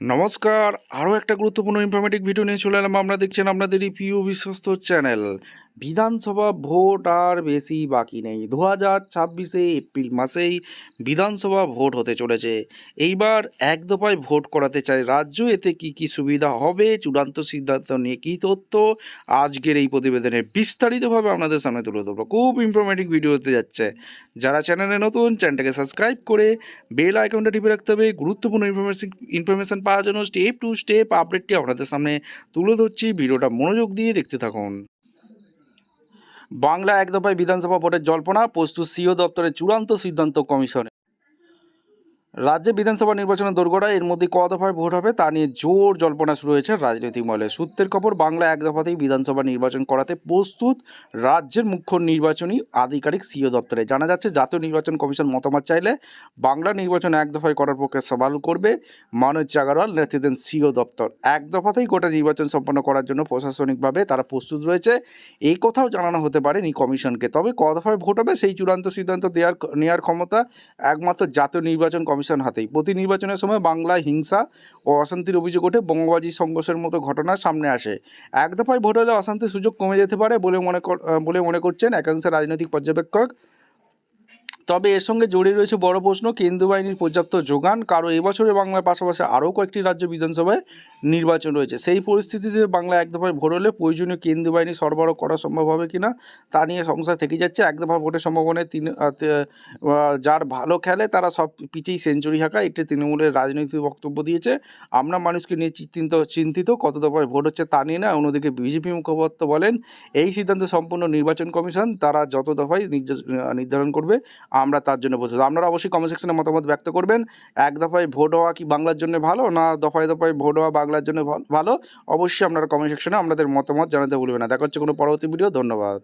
নমস্কার, আরও একটা গুরুত্বপূর্ণ ইনফরমেটিভ ভিডিও নিয়ে চলে এলাম। আপনারা দেখছেন আপনাদেরই প্রিয় বিশ্বস্ত চ্যানেল। বিধানসভা ভোট আর বেশি বাকি নেই। 2026 এপ্রিল মাসেই বিধানসভা ভোট হতে চলেছে। এইবার এক দফায় ভোট করাতে চায় রাজ্য। এতে কি কি সুবিধা হবে, চূড়ান্ত সিদ্ধান্ত নিয়ে কী তথ্য, আজকের এই প্রতিবেদনে বিস্তারিতভাবে আপনাদের সামনে তুলে ধরবো। খুব ইনফরমেটিভ ভিডিও হতে যাচ্ছে। যারা চ্যানেলে নতুন, চ্যানেলটাকে সাবস্ক্রাইব করে বেল আইকনটা টিপে রাখতে হবে। গুরুত্বপূর্ণ ইনফরমেশন পাওয়ার জন্য স্টেপ টু স্টেপ আপডেটটি আপনাদের সামনে তুলে ধরছি। ভিডিওটা মনোযোগ দিয়ে দেখতে থাকুন। বাংলা এক দফায় বিধানসভা ভোটের জল্পনা, প্রস্তুত সিও দপ্তরের চূড়ান্ত সিদ্ধান্ত কমিশনে। রাজ্যে বিধানসভা নির্বাচনের দোরগোড়ায়, এর মধ্যে ক দফায় ভোট হবে তা নিয়ে জোর জল্পনা শুরু হয়েছে রাজনৈতিক মহলে। সূত্রের খবর, বাংলা এক দফাতেই বিধানসভা নির্বাচন করাতে প্রস্তুত রাজ্যের মুখ্য নির্বাচনী আধিকারিক সিও দপ্তরে। জানা যাচ্ছে, জাতীয় নির্বাচন কমিশন মতামত চাইলে বাংলা নির্বাচন এক দফায় করার পক্ষে সওয়াল করবে মনোজ আগরওয়াল নেতৃত্বাধীন সিও দপ্তর। এক দফাতেই গোটা নির্বাচন সম্পন্ন করার জন্য প্রশাসনিকভাবে তারা প্রস্তুত রয়েছে, এই কথাও জানানো হতে পারেনি কমিশনকে। তবে ক দফায় ভোট হবে সেই চূড়ান্ত সিদ্ধান্ত নেওয়ার ক্ষমতা একমাত্র জাতীয় নির্বাচন কমিশন হাতেই। প্রতি নির্বাচনের সময় বাংলায় হিংসা ও অশান্তির অভিযোগ ওঠে, বোমাবাজি সংঘর্ষের মতো ঘটনা সামনে আসে। এক দফায় ভোট হলে অশান্তির সুযোগ কমে যেতে পারে বলে মনে করছেন একাংশ রাজনৈতিক পর্যবেক্ষক। তবে এর সঙ্গে জড়িয়ে রয়েছে বড় প্রশ্ন, কেন্দ্রীয় বাহিনীর পর্যাপ্ত যোগান। কারণ এবছরে বাংলার পাশাপাশি আরও কয়েকটি রাজ্য বিধানসভায় নির্বাচন রয়েছে। সেই পরিস্থিতিতে বাংলা এক দফায় ভোট হলে প্রয়োজনীয় কেন্দ্রীয় বাহিনী সরবরাহ করা সম্ভব হবে কিনা তা নিয়ে সংশয় থেকে যাচ্ছে। এক দফা ভোটের সম্ভাবনায় যার ভালো খেলে তারা সব পিচেই সেঞ্চুরি হাঁকায়, এটি তৃণমূলের রাজনৈতিক বক্তব্য দিয়েছে। আমরা মানুষকে নিয়ে চিন্তিত, কত দফায় ভোট হচ্ছে তা নিয়ে না। অন্যদিকে বিজেপি মুখপাত্র বলেন, এই সিদ্ধান্ত সম্পূর্ণ নির্বাচন কমিশন, তারা যত দফায় নির্ধারণ করবে আমরা তার জন্য প্রস্তুত। আপনারা অবশ্যই কমেন্ট সেকশনে মতামত ব্যক্ত করবেন। এক দফায় ভোট হওয়া কি বাংলার জন্য ভালো, না দফায় দফায় ভোট হওয়া বাংলার জন্য ভালো? অবশ্যই আপনারা কমেন্ট সেকশনে আপনাদের মতামত জানাতে ভুলবেন না। দেখা হচ্ছে কোনো পরবর্তী ভিডিও। ধন্যবাদ।